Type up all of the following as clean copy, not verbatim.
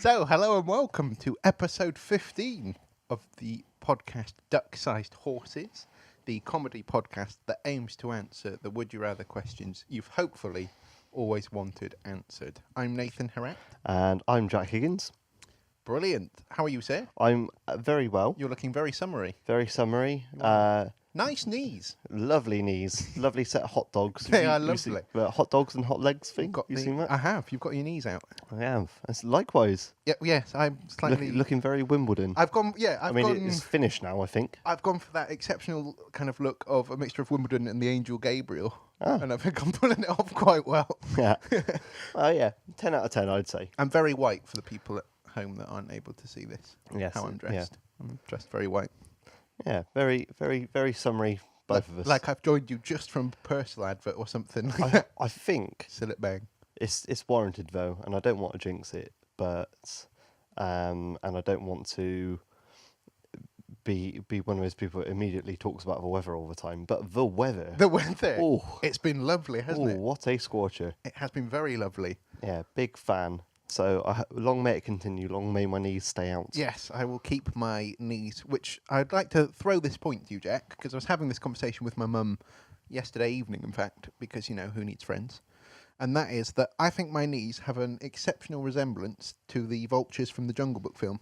So, hello and welcome to episode 15 of the podcast Duck-Sized Horses, the comedy podcast that aims to answer the would you rather questions you've hopefully always wanted answered. I'm Nathan Herat. And I'm Jack Higgins. Brilliant. How are you, sir? I'm very well. You're looking very summery. Very summery. Nice knees. Lovely knees. Lovely set of hot dogs. They are You see lovely. the hot dogs and hot legs thing? Got Seen that? I have. You've got your knees out. I have. It's likewise. Yeah, yes, I'm slightly... Looking very Wimbledon. I've gone... Yeah, I mean, it's finished now, I think. I've gone for that exceptional kind of look of a mixture of Wimbledon and the Angel Gabriel. Ah. And I think I'm pulling it off quite well. Yeah. Well, yeah. 10 out of 10, I'd say. I'm very white for the people at home that aren't able to see this. Yes, How I'm yeah. dressed. I'm dressed very white. Yeah. Very, very, very summery, both of us. Like I've joined you just from a personal advert or something like that. I think Sillet bang. it's warranted, though, and I don't want to jinx it, but... and I don't want to... Be one of those people that immediately talks about the weather all the time, but the weather. The weather. Oh. It's been lovely, hasn't it? What a scorcher. It has been very lovely. Yeah, big fan. So long may it continue, long may my knees stay out. Yes, I will keep my knees, which I'd like to throw this point to you, Jack, because I was having this conversation with my mum yesterday evening, in fact, because, you know, who needs friends? And that is that I think my knees have an exceptional resemblance to the vultures from the Jungle Book film.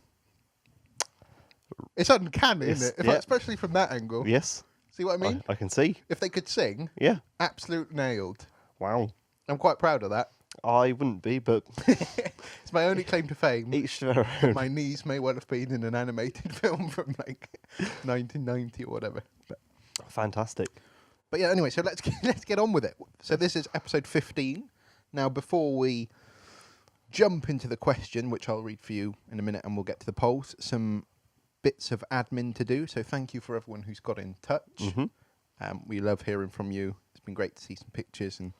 It's uncanny, Yes, isn't it? yeah. Especially from that angle. Yes. See what I mean? I can see. If they could sing, Yeah. absolute nailed. Wow. I'm quite proud of that. I wouldn't be, but It's my only claim to fame. each to their own. My knees may well have been in an animated film from like 1990 or whatever. Fantastic. But yeah, anyway, so let's get on with it. So this is episode 15. Now, before we jump into the question, which I'll read for you in a minute, and we'll get to the polls, some bits of admin to do. So thank you for everyone who's got in touch. Mhm. We love hearing from you. It's been great to see some pictures and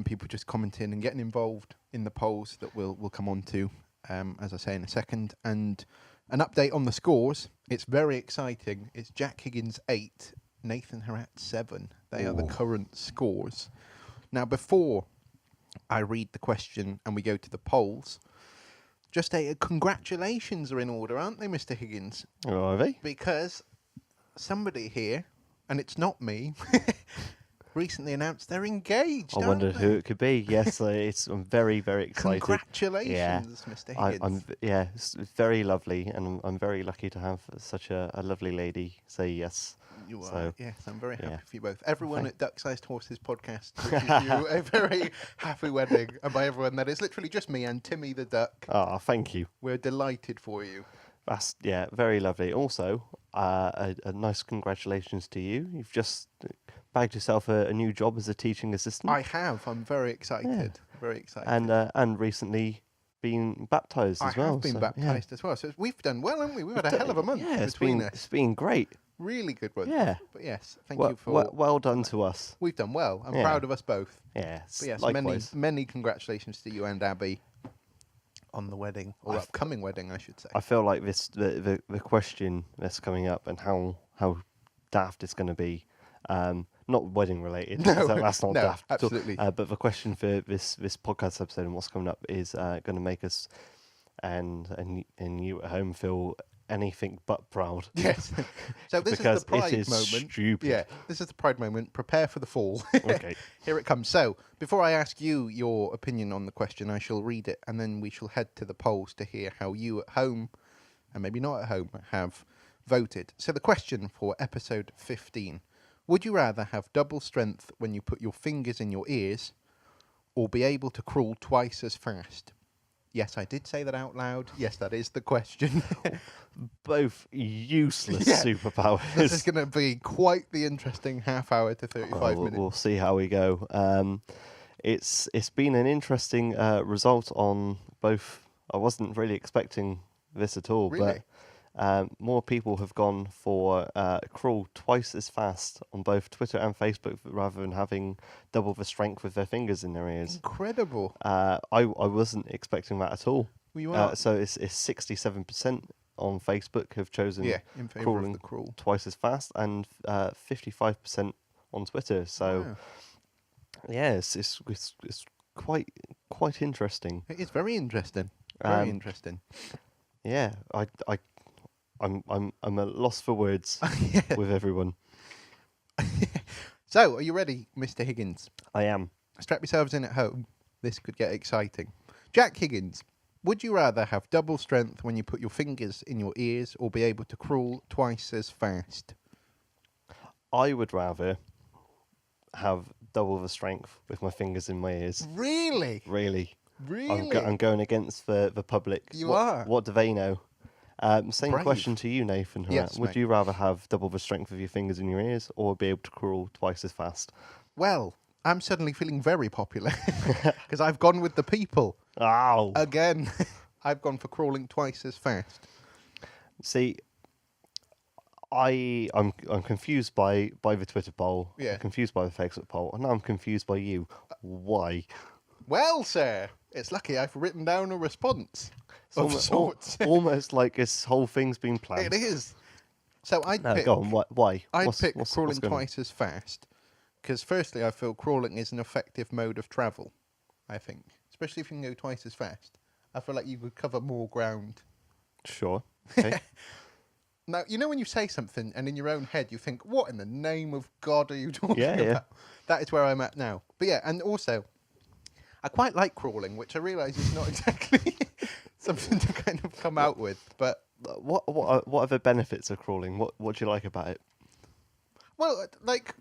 people just commenting and getting involved in the polls that we'll come on to, as I say, in a second. And an update on the scores. It's very exciting. It's Jack Higgins 8, Nathan Herat 7. They are the current scores. Now, before I read the question and we go to the polls, just a congratulations are in order, aren't they, Mr. Higgins? Oh, are they? Because somebody here, and it's not me, recently announced they're engaged. I aren't wondered they? who it could be. Yes, I'm very, very excited. Congratulations, Mr. Higgins. It's very lovely, and I'm very lucky to have such a lovely lady say yes. You are. So, Yes, I'm very happy yeah. for you both. Everyone Thank- at Duck-Sized Horses podcast wishes you a very happy wedding. And by everyone, that is literally just me and Timmy the duck. Ah, thank you. We're delighted for you. That's very lovely. Also, a nice congratulations to you. You've just bagged yourself a new job as a teaching assistant, I have. I'm very excited. Very excited. and recently been baptised I as well. have been so, baptised as well. So we've done well, haven't we? We've had a hell of a month Yeah, between us. it's been great. Really good one. Yeah. But yes, thank you for... well done to us. We've done well. I'm Yeah. proud of us both. Yes, But yes, likewise. many congratulations to you and Abby on the wedding, or upcoming wedding, I should say. I feel like the question that's coming up and how daft it's going to be, not wedding related. No, that's not no, daft at all. absolutely. But the question for this podcast episode and what's coming up is going to make us and you at home feel anything but proud. Yes. So this Because is the pride it is moment. stupid. Yeah, this is the pride moment. Prepare for the fall. Okay. Here it comes. So before I ask you your opinion on the question, I shall read it, and then we shall head to the polls to hear how you at home, and maybe not at home, have voted. So the question for episode 15: would you rather have double strength when you put your fingers in your ears, or be able to crawl twice as fast? Yes, I did say that out loud. Yes, that is the question. Both useless Yeah. superpowers. This is going to be quite the interesting half hour to 35 minutes. We'll see how we go. It's been an interesting result on both. I wasn't really expecting this at all, Really? but more people have gone for crawl twice as fast on both Twitter and Facebook rather than having double the strength with their fingers in their ears. Incredible. I wasn't expecting that at all. Well, you are. So it's 67% on Facebook have chosen Yeah, in favour of crawling the crawl. twice as fast, and 55% on Twitter. So Wow. yeah, it's quite interesting. It is very interesting. Very Um, interesting. yeah, I'm at loss for words Yeah. with everyone. So, are you ready, Mr. Higgins? I am. Strap yourselves in at home. This could get exciting. Jack Higgins, would you rather have double strength when you put your fingers in your ears or be able to crawl twice as fast? I would rather have double the strength with my fingers in my ears. Really? Really. Really? I'm going against the public. You are. What do they know? Same Brave. question to you, Nathan. Yes, Would mate. you rather have double the strength of your fingers in your ears or be able to crawl twice as fast? Well, I'm suddenly feeling very popular because I've gone with the people. Ow! Again, I've gone for crawling twice as fast. See, I'm confused by the Twitter poll. Yeah. I'm confused by the Facebook poll, and now I'm confused by you. Why? Well, sir, it's lucky I've written down a response of sorts. Almost like this whole thing's been planned. It is. So I'd No, pick, go on. Why? I'd pick what's crawling going on? twice as fast because, firstly, I feel crawling is an effective mode of travel. I think, especially if you can go twice as fast, I feel like you could cover more ground. Sure. Okay. Now, you know when you say something and in your own head you think, what in the name of God are you talking Yeah, yeah. about? That is where I'm at now. But yeah, and also, I quite like crawling, which I realise is not exactly something to kind of come out with. But, what are the benefits of crawling? What do you like about it? well, like,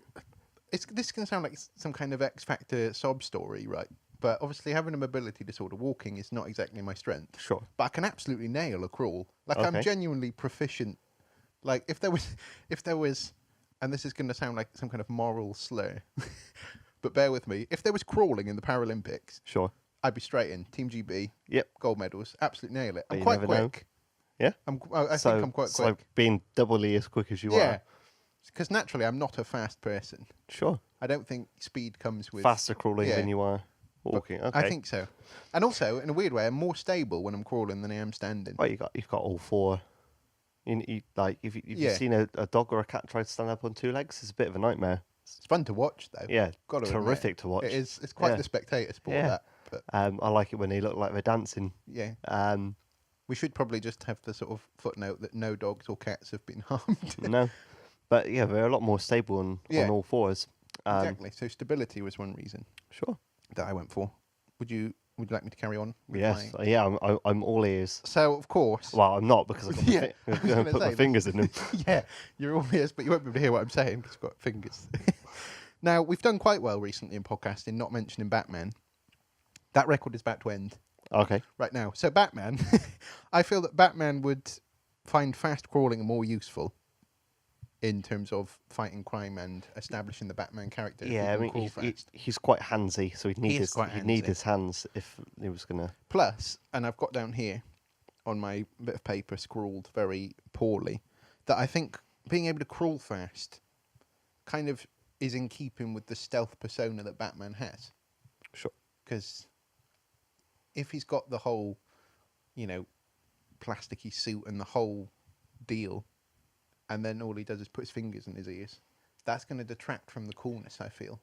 this can sound like some kind of X Factor sob story, right? But obviously having a mobility disorder, walking is not exactly my strength. Sure. But I can absolutely nail a crawl. Like, I'm Okay. genuinely proficient. Like, if there was, and this is going to sound like some kind of moral slur, but bear with me. If there was crawling in the Paralympics, Sure. I'd be straight in. Team GB, Yep. gold medals, absolutely nail it. But I'm you quite never know. quick. Yeah. I think I'm quite so quick. being doubly as quick as you Yeah, are. because naturally I'm not a fast person. Sure. I don't think speed comes with Faster crawling yeah. than you are but walking. Okay. I think so. And also, in a weird way, I'm more stable when I'm crawling than I am standing. Well, you've got all four. Like if Yeah. you've seen a dog or a cat try to stand up on two legs, it's a bit of a nightmare. It's fun to watch, though. Yeah, Gotta admit. terrific to watch. It is. It's quite Yeah. the spectator sport. Yeah. That, but I like it when they look like they're dancing. yeah, Um, we should probably just have the sort of footnote that no dogs or cats have been harmed. no, but yeah, they're a lot more stable on Yeah. all fours. Exactly. So stability was one reason Sure. that I went for. Would you like me to carry on? With Yes. my- Yeah. I'm all ears. So of course. Well, I'm not because I've got Yeah, I was I'm gonna gonna put say, my fingers in them. yeah, you're all ears, but you won't be able to hear what I'm saying because you've got fingers. Now, we've done quite well recently in podcasting, not mentioning Batman. That record is about to end Okay. right now. So Batman, I feel that Batman would find fast crawling more useful in terms of fighting crime and establishing the Batman character. if he Yeah, I can mean crawl fast. he's quite handsy, so he'd need is quite he'd need handsy. his hands if he was gonna. Plus, and I've got down here on my bit of paper scrawled very poorly, that I think being able to crawl fast kind of is in keeping with the stealth persona that Batman has. Sure. Because if he's got the whole, plasticky suit and the whole deal, and then all he does is put his fingers in his ears, that's going to detract from the coolness, I feel.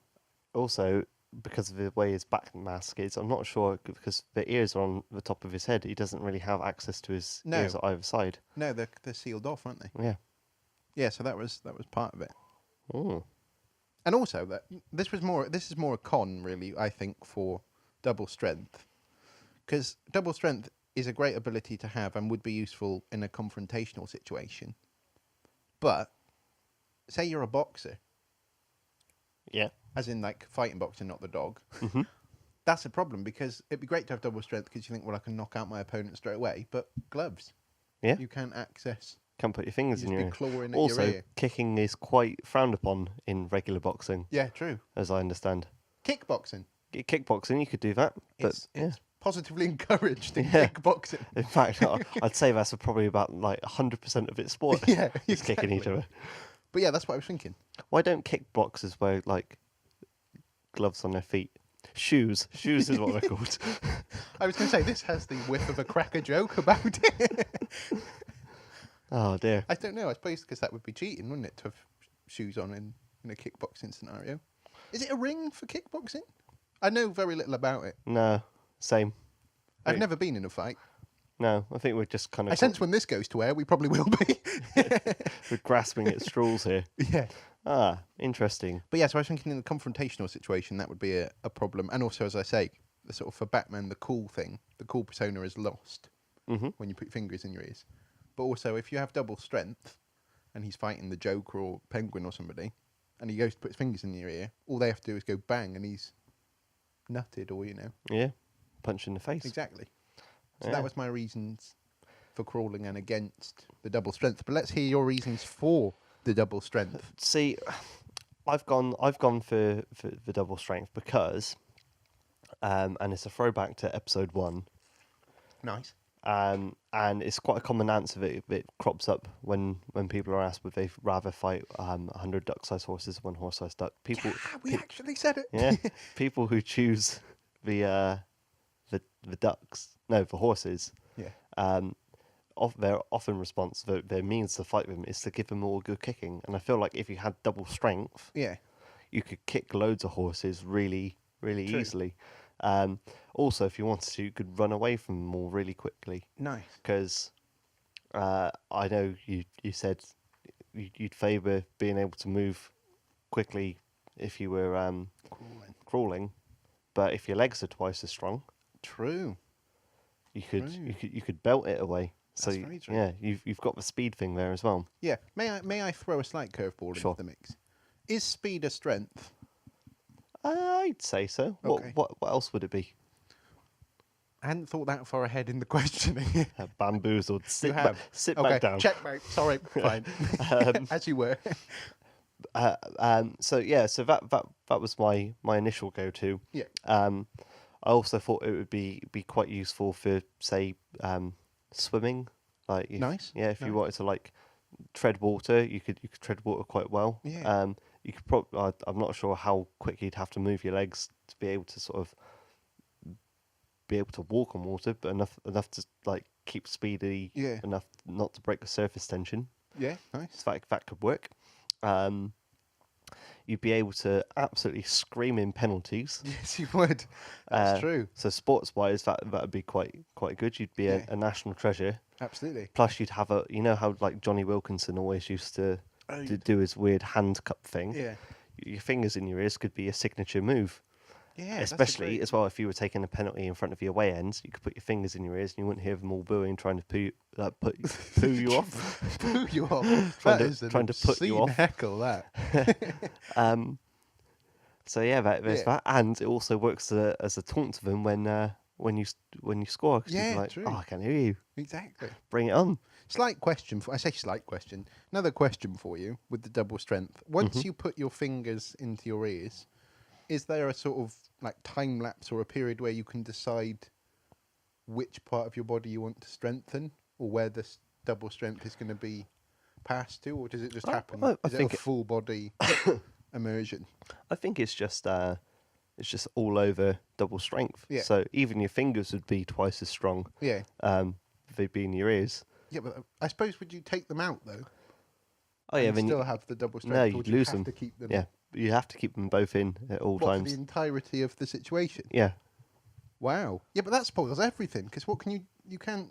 Also, because of the way his back mask is, I'm not sure because the ears are on the top of his head. He doesn't really have access to his No. ears on either side. No, they're sealed off, aren't they? Yeah. Yeah, so that was part of it. Oh. And also that this is more a con, really, I think, for double strength, because double strength is a great ability to have and would be useful in a confrontational situation. But say you're a boxer, Yeah. as in like fighting boxing, not the dog. Mm-hmm. That's a problem because it'd be great to have double strength because you think, well, I can knock out my opponent straight away. But gloves, Yeah. you can't access. Can't put your fingers You in just your be ear. clawing at Also, your ear. kicking is quite frowned upon in regular boxing, Yeah, true. as I understand. Kickboxing. Kickboxing, you could do that, but It's positively encouraged in Yeah. kickboxing. in fact, I'd say that's probably about like 100% of its sport. Yeah, is kicking each exactly. other. But yeah, that's what I was thinking. Why don't kickboxers wear like gloves on their feet? Shoes. Shoes is what they're called. I was going to say, this has the whiff of a cracker joke about it. Oh dear. I don't know. I suppose because that would be cheating, wouldn't it, to have shoes on in a kickboxing scenario? Is it a ring for kickboxing? I know very little about it. No, same. I've Wait. never been in a fight. No, I think we're just kind I of sense when this goes to air, we probably will be. we're grasping at straws here. Yeah. Ah, interesting. But yeah, so I was thinking in a confrontational situation, that would be a problem. And also, as I say, the sort of for Batman, the cool persona is lost Mm-hmm. when you put your fingers in your ears. But also, if you have double strength and he's fighting the Joker or Penguin or somebody, and he goes to put his fingers in your ear, all they have to do is go bang and he's nutted or, Yeah, punch in the face. Exactly. So Yeah. that was my reasons for crawling and against the double strength. But let's hear your reasons for the double strength. See, I've gone for the double strength because, and it's a throwback to episode 1. Nice. And it's quite a common answer that crops up when people are asked would they rather fight 100 duck-sized horses than 1 horse-sized duck. People, Yeah, we actually said it. yeah, people who choose the ducks, no, the horses, Yeah. their often response, their means to fight them is to give them all good kicking. And I feel like if you had double strength, Yeah. you could kick loads of horses really, really True. easily. Also, if you wanted to, you could run away from them all really quickly. Nice. Because I know you said you'd favour being able to move quickly if you were crawling, but if your legs are twice as strong, True. you could True. you could belt it away. So That's very true. yeah, you've got the speed thing there as well. Yeah. May I throw a slight curveball Sure. into the mix? Is speed a strength? I'd say so. Okay. What else would it be? I hadn't thought that far ahead in the questioning. Bamboozled. You Sit have. sit Okay. back down. Checkmate. Sorry. Fine. As you were. So yeah, so that was my initial go-to. Yeah. I also thought it would be quite useful for say swimming. Like Nice. Yeah, if you Nice. wanted to like tread water, you could tread water quite well. Yeah. You could probably. I'm not sure how quick you'd have to move your legs to be able to sort of be able to walk on water, but enough to like keep speedy. Yeah. Enough not to break the surface tension. Yeah. Nice. So that could work. You'd be able to absolutely scream in penalties. Yes, you would. That's true. So sports-wise, that would be quite good. You'd be Yeah. a national treasure. Absolutely. Plus, you'd have how like Johnny Wilkinson always used to do his weird hand cup thing. Yeah. Your fingers in your ears could be a signature move. Yeah. that's a Especially great- as well if you were taking a penalty in front of your away ends, you could put your fingers in your ears and you wouldn't hear them all booing, trying to poo you off. Poo you off. Trying That to- is an trying to put you obscene off. heckle, that. So yeah, there's Yeah. that, and it also works as a taunt to them when you score. 'Cause you'd be Yeah, like, true. oh, I can hear you. Exactly. Bring it on. Slight question. I say slight question. Another question for you with the double strength. Once Mm-hmm. you put your fingers into your ears, is there a sort of like time lapse or a period where you can decide which part of your body you want to strengthen or where this double strength is going to be passed to, or does it just happen? I Is think it a full body immersion? I think it's just all over double strength. Yeah. So even your fingers would be twice as strong. Yeah. If they'd be in your ears. Yeah, but I suppose would you take them out though? Oh yeah, and then still have the double strength. no, or you'd do you lose have them. To keep them. Yeah, you have to keep them both in at all What, for times. the entirety of the situation? Yeah. Wow. Yeah, but that spoils everything. Because what can you can't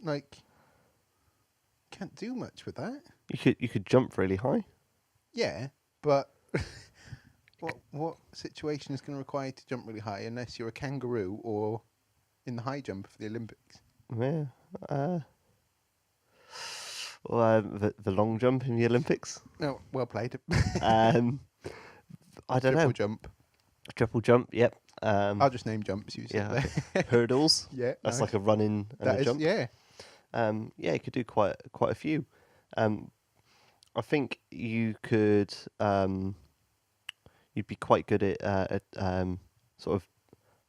do much with that. You could jump really high. Yeah, but what situation is going to require you to jump really high unless you're a kangaroo or in the high jump for the Olympics? Yeah. The long jump in the Olympics. No, well played. I don't know. Triple jump. Triple jump. Yep. I'll just name jumps. Use Yeah. it there. Hurdles. Yeah, That's nice. like a run in and That a is, jump. yeah. Yeah, you could do quite a few. I think you could. You'd be quite good at sort of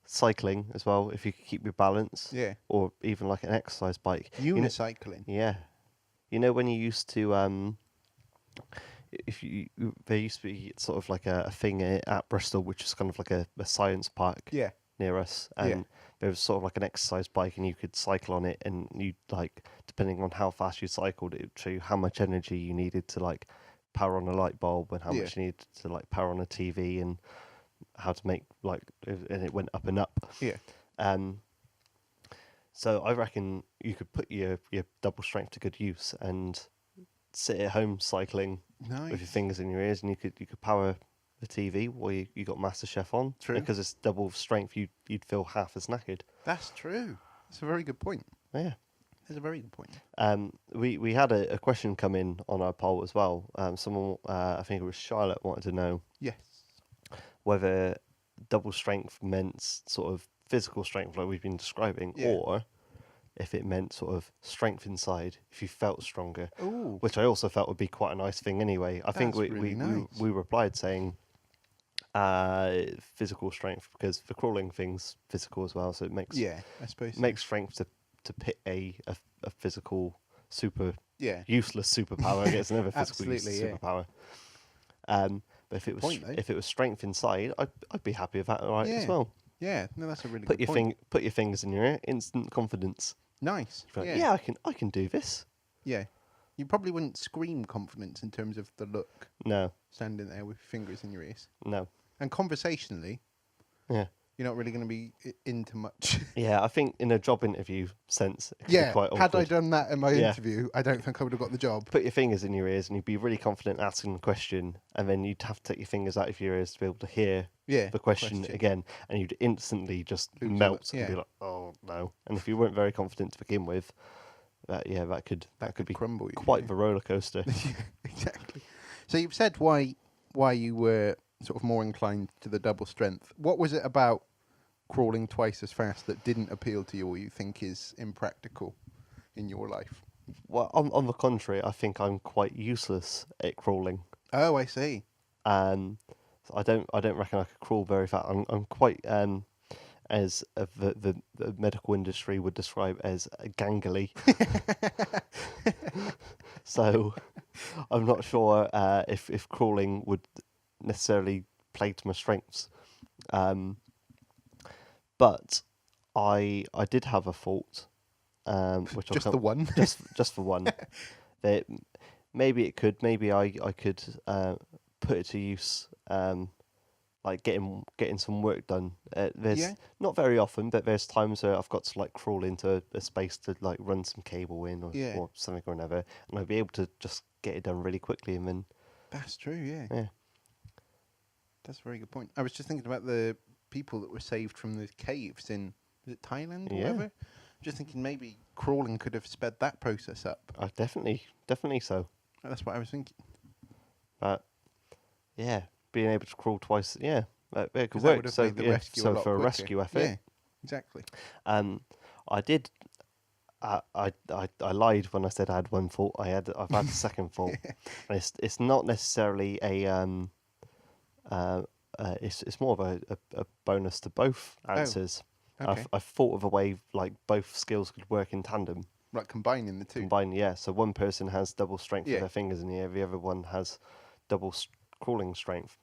cycling as well if you could keep your balance. Yeah. Or even like an exercise bike. You know- Unicycling. Yeah. You know when you used to there used to be sort of like a thing at Bristol which is kind of like a science park Yeah. near us, Yeah. and there was sort of like an exercise bike and you could cycle on it, and you like depending on how fast you cycled it would show you how much energy you needed to like power on a light bulb and how Yeah. much you needed to like power on a TV and how to make and it went up and up. Yeah. So I reckon you could put your double strength to good use and sit at home cycling with your Nice. fingers in your ears, and you could power the TV while you got MasterChef on. True. Because it's double strength, you'd feel half as knackered. That's true. That's a very good point. Yeah. That's a very good point. We had a question come in on our poll as well. Someone, I think it was Charlotte, wanted to know Yes. whether double strength meant sort of physical strength like we've been describing, Yeah. or if it meant sort of strength inside, if you felt stronger, Ooh. which I also felt would be quite a nice thing anyway. I think That's really nice. we replied saying physical strength, because the crawling thing's physical as well, so it makes Yeah, I suppose. makes strength to pit a physical Yeah. useless superpower against another physical Absolutely, useless yeah. superpower. But if it was point, though. if it was strength inside, I'd be happy with that right as Yeah. well. Yeah. No, that's a really Put good your point. put your fingers in your ear, instant confidence. Nice. Like, Yeah. yeah, I can do this. Yeah. You probably wouldn't scream confidence in terms of the look, No, standing there with fingers in your ears. no, And conversationally, yeah, you're not really going to be into much. yeah. I think in a job interview sense, it could be Yeah. quite Had I awkward. done that in my Yeah. interview, I don't think I would have got the job. Put your fingers in your ears, and you'd be really confident asking the question, and then you'd have to take your fingers out of your ears to be able to hear Yeah. the question again, and you'd instantly just Lose all melt that- and be yeah. like, "Oh no!" And if you weren't very confident to begin with, that could be crumble you. quite yeah. the roller coaster. Yeah, exactly. So you've said why you were sort of more inclined to the double strength. What was it about crawling twice as fast that didn't appeal to you, or you think is impractical in your life? Well, on the contrary, I think I'm quite useless at crawling. Oh, I see. So I don't reckon I could crawl very fast. I'm quite as the medical industry would describe as gangly. So I'm not sure if crawling would necessarily play to my strengths. But I did have a thought, which Just I'll the one. just for one. That maybe it could, maybe I could put it to use, like getting some work done. There's Yeah. not very often, but there's times where I've got to like crawl into a space to like run some cable in Yeah. or something or another, and I'd be able to just get it done really quickly, and then That's true. Yeah. yeah, That's a very good point. I was just thinking about the people that were saved from the caves in, is it Thailand or Yeah. whatever? Just thinking maybe crawling could have sped that process up. I definitely so. That's what I was thinking. But yeah, being able to crawl twice, yeah, it 'Cause could that work. would have So made the yeah, rescue a so lot for a quicker. rescue effort, Yeah, exactly. I did. I lied when I said I had one fault. I've had a second fault. And it's not necessarily a it's more of a bonus to both answers. Okay. I've thought of a way like both skills could work in tandem. Like combining the two. Combine, yeah. So one person has double strength Yeah. with their fingers in the air, the other one has double crawling strength,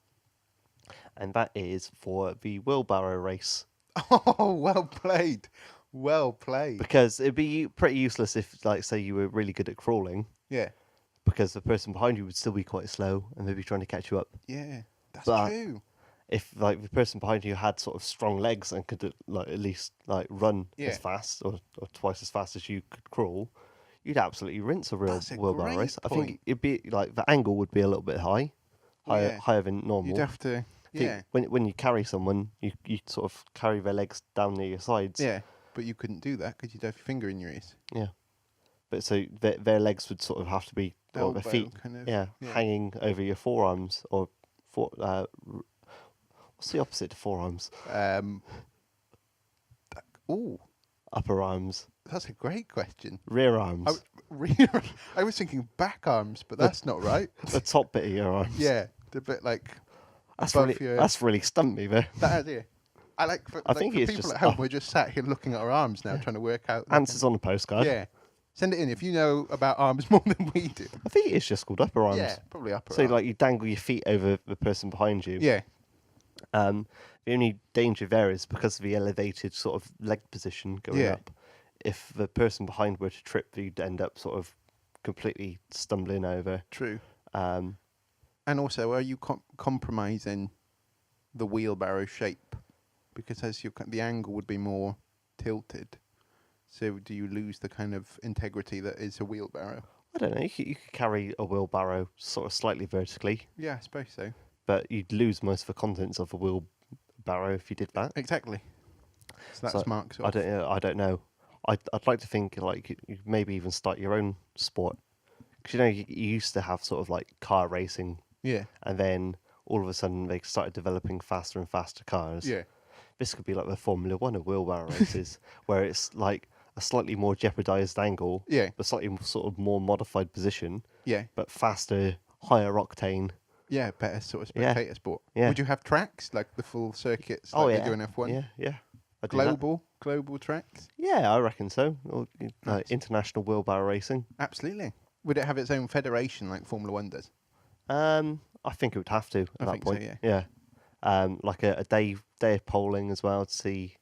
and that is for the wheelbarrow race. Oh, well played. Well played. Because it'd be pretty useless if, like, say you were really good at crawling, Yeah. because the person behind you would still be quite slow and maybe trying to catch you up. Yeah. That's But- true. If like the person behind you had sort of strong legs and could like at least like run Yeah. as fast or twice as fast as you could crawl, you'd absolutely rinse a real That's a wheelbarrow great race. I point. think it'd be like the angle would be a little bit higher Yeah. higher than normal. You'd have to. I think Yeah. When you carry someone, you sort of carry their legs down near your sides. Yeah. But you couldn't do that because you'd have your finger in your ears. Yeah. But so their legs would sort of have to be, or their Elbow feet, kind of. yeah, hanging over your forearms or what's the opposite to forearms? Oh, Upper arms, that's a great question. rear arms, I was thinking back arms, but that's not right. the top bit of your arms. Yeah, the bit like that's above really your. that's really stumped me there. that idea. I like. For, I like, think for it's people just- at home. oh. We're just sat here looking at our arms now, trying to work out like, Answers on a postcard. Yeah, send it in if you know about arms more than we do. I think it's just called upper arms. Yeah, probably upper. So arm. like you dangle your feet over the person behind you. Yeah, The only danger there is because of the elevated sort of leg position going Yeah. up. If the person behind were to trip, you'd end up sort of completely stumbling over. true. Um, And also, are you compromising the wheelbarrow shape? Because as the angle would be more tilted, So do you lose the kind of integrity that is a wheelbarrow? I don't know. You could carry a wheelbarrow sort of slightly vertically, Yeah, I suppose so. but you'd lose most of the contents of a wheelbarrow if you did that. Exactly. So that's So, Mark's I don't know. I'd like to think like you maybe even start your own sport, because you used to have sort of like car racing, Yeah. and then all of a sudden they started developing faster and faster cars. Yeah. This could be like the Formula One of wheelbarrow races, where it's like a slightly more jeopardized angle, Yeah. but slightly sort of more modified position, Yeah. but faster, higher octane. Yeah, better sort of Yeah. spectator sport. Yeah. Would you have tracks, like the full circuits Oh like yeah, they do in F1? yeah. I do that. Global tracks? Yeah, I reckon so. Or, Nice. international wheelbarrow racing. Absolutely. Would it have its own federation like Formula One does? I think it would have to at I that think so, point. yeah. Like a day of polling as well to see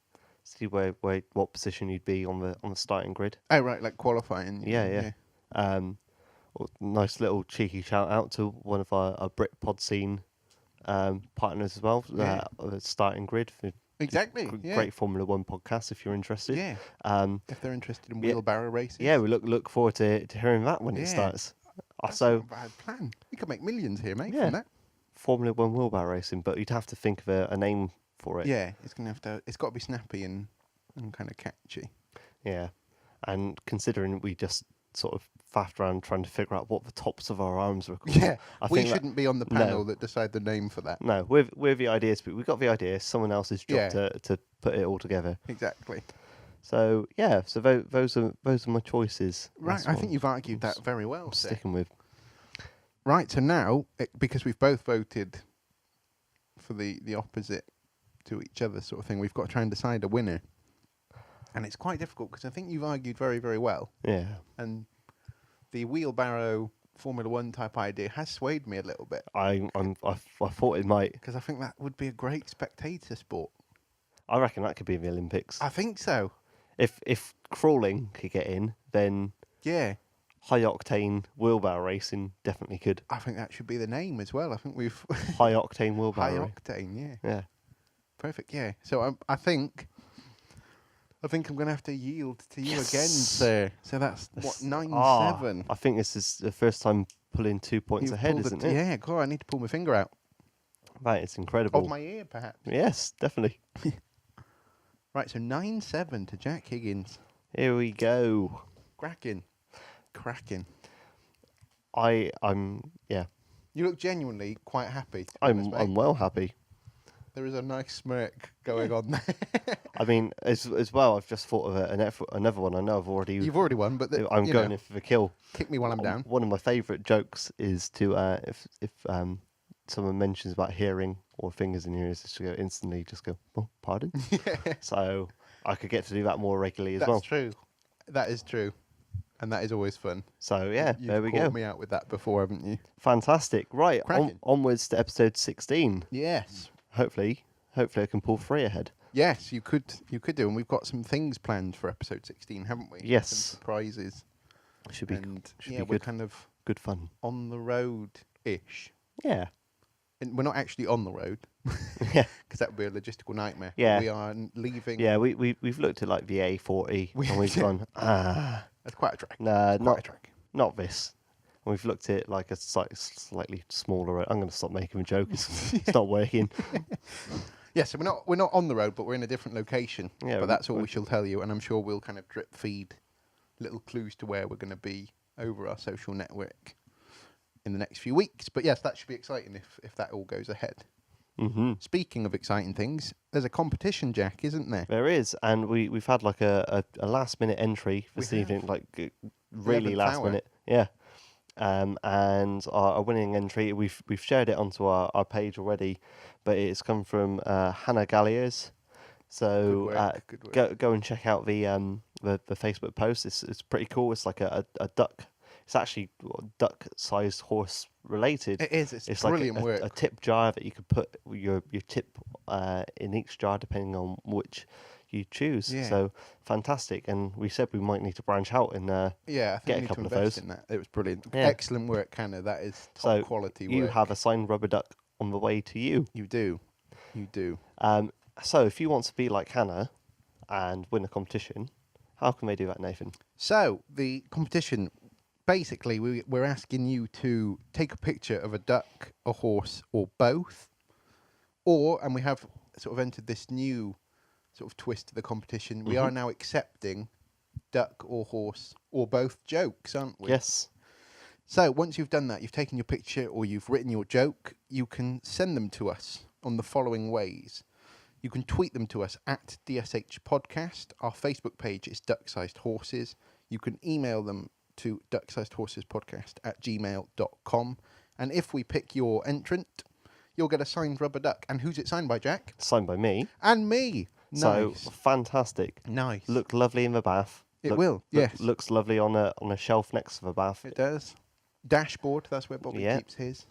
where what position you'd be on the starting grid. Oh, right, like qualifying. Yeah. Nice little cheeky shout out to one of our Brit Pod scene partners as well. Yeah. Starting grid. Exactly. Yeah. Great Formula One podcast if you're interested. Yeah. Um, If they're interested in yeah. wheelbarrow races. yeah, we look forward to hearing that when Yeah. it starts. That's So not a bad plan. You could make millions here, mate, Yeah. from that. Formula One wheelbarrow racing, but you'd have to think of a name for it. Yeah, it's got to be snappy and kind of catchy. Yeah. And considering we just sort of faffed around trying to figure out what the tops of our arms were called. Yeah, I we think that- shouldn't be on the no. panel that decide the name for that. No, we're the ideas, but we got the idea. Someone else's job Yeah. to put it all together. Exactly. So yeah, so those are my choices. Right, That's I what think you've argued I'm that very well, I'm sir. sticking with. Right, so now, because we've both voted for the opposite to each other sort of thing, we've got to try and decide a winner. And it's quite difficult because I think you've argued very, very well. Yeah. And the wheelbarrow Formula One type idea has swayed me a little bit I thought it might. because I think that would be a great spectator sport. I reckon that could be in the Olympics. I think so. If crawling could get in, then Yeah, high octane wheelbarrow racing definitely could. I think that should be the name as well. I think we've High octane high wheelbarrow. octane. Yeah, Yeah. perfect. Yeah. So I think I'm going to have to yield to you again, Yes. sir. So that's what This- 9-7. I think this is the first time pulling 2 points You've ahead, pulled isn't it? it? Yeah, God, I need to pull my finger out Right, it's incredible. of my ear, perhaps. Yes, definitely. Right, so 9-7 to Jack Higgins. Here we go. Cracking. I'm You look genuinely quite happy. to be honest, mate. I'm well happy. There is a nice smirk going on there. I mean, as well, I've just thought of another one. I know I've already. You've already won, but I'm going in for the kill. kick me while I'm down. One of my favourite jokes is to if someone mentions about hearing or fingers in your ears, just to go instantly, just go, oh, pardon. So I could get to do that more regularly as That's well. true. That is true. And that is always fun. So yeah, You've there we caught go. me out with that before, haven't you? Fantastic. Right, Cracking. onwards to episode 16. Yes. Hopefully I can pull 3 ahead. Yes, you could do, and we've got some things planned for episode 16, haven't we? Yes. Some surprises. Should be And should yeah, be we're good. kind of Good fun. on the road-ish. Yeah. And we're not actually on the road, Yeah. because that would be a logistical nightmare. Yeah. We are leaving. Yeah, we've looked at like the A40 and we've gone, That's quite a track. nah, Quite a track. not this. And we've looked at like a slightly smaller road. I'm going to stop making a joke. It's not working. Yeah, so we're not on the road, but we're in a different location. Yeah, but that's all we- we shall tell you, and I'm sure we'll kind of drip feed little clues to where we're going to be over our social network in the next few weeks. But yes, that should be exciting if that all goes ahead. Hmm. Speaking of exciting things, there's a competition, Jack, isn't there? There is, and we've had like a last minute entry this We have. evening, like really 11th last hour. minute. Yeah. And our winning entry, we've shared it onto our page already, but it's come from Hannah Galliers. So Good work, good work. go and check out the Facebook post. It's pretty cool. It's like a duck. It's actually duck-sized horse related. It is. It's like brilliant work. a tip jar that you could put your tip in each jar depending on which you choose. Yeah. So fantastic. And we said we might need to branch out and Yeah, I think get a we need couple to of invest those. in that. It was brilliant. Yeah. Excellent work, Hannah. That is top so quality work. you have a signed rubber duck on the way to you. You do. You do. So if you want to be like Hannah and win a competition, How can they do that, Nathan? So, the competition, basically, we're asking you to take a picture of a duck, a horse, or both. And we have sort of entered this new sort of twist to the competition. We are now accepting duck or horse or both jokes, aren't we? Yes. So, once you've done that, you've taken your picture or you've written your joke, you can send them to us on the following ways. You can tweet them to us at DSH Podcast. Our Facebook page is Duck-Sized Horses. You can email them to ducksizedhorsespodcast@gmail.com. And if we pick your entrant, you'll get a signed rubber duck. And who's it signed by, Jack? Signed by me. And me. So Nice. fantastic. Nice. Look lovely in the bath. It will, yes. Looks lovely on a shelf next to the bath. It does. Dashboard, that's where Bobby Yeah. keeps his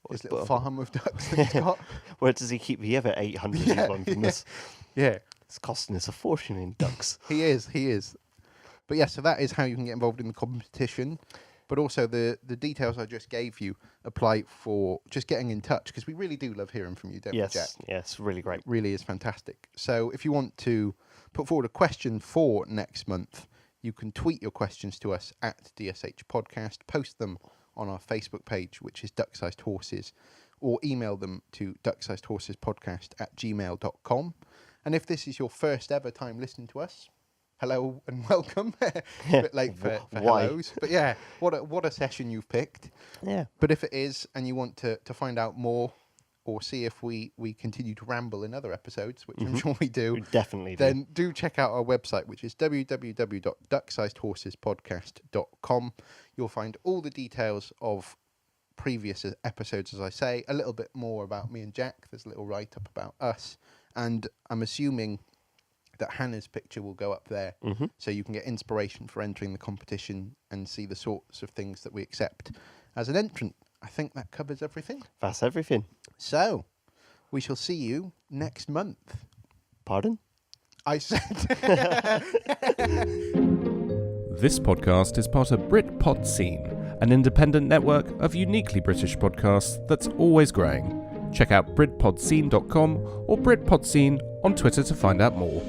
What's little the- farm of ducks that he's got. Where does he keep the other 800 he's won from this? Yeah, It's costing us a fortune in ducks. he is. But yeah, so that is how you can get involved in the competition. But also the details I just gave you apply for just getting in touch, because we really do love hearing from you, don't we, Jack? Yes, really great. It really is fantastic. So if you want to put forward a question for next month, you can tweet your questions to us at DSH Podcast, post them on our Facebook page, which is Duck-Sized Horses, or email them to ducksizedhorsespodcast@gmail.com. And if this is your first ever time listening to us, hello and welcome. A bit late for Why? hellos. But yeah, what a session you've picked. Yeah. But if it is, and you want to find out more, or see if we continue to ramble in other episodes, which I'm sure we do, We definitely do. then do check out our website, which is www.ducksizedhorsespodcast.com. You'll find all the details of previous episodes, as I say, a little bit more about me and Jack. There's a little write-up about us. And I'm assuming that Hannah's picture will go up there, so you can get inspiration for entering the competition and see the sorts of things that we accept as an entrant. I think that covers everything. That's everything. So, we shall see you next month. Pardon? I said... This podcast is part of Britpod Scene, an independent network of uniquely British podcasts that's always growing. Check out BritpodScene.com or Britpod Scene on Twitter to find out more.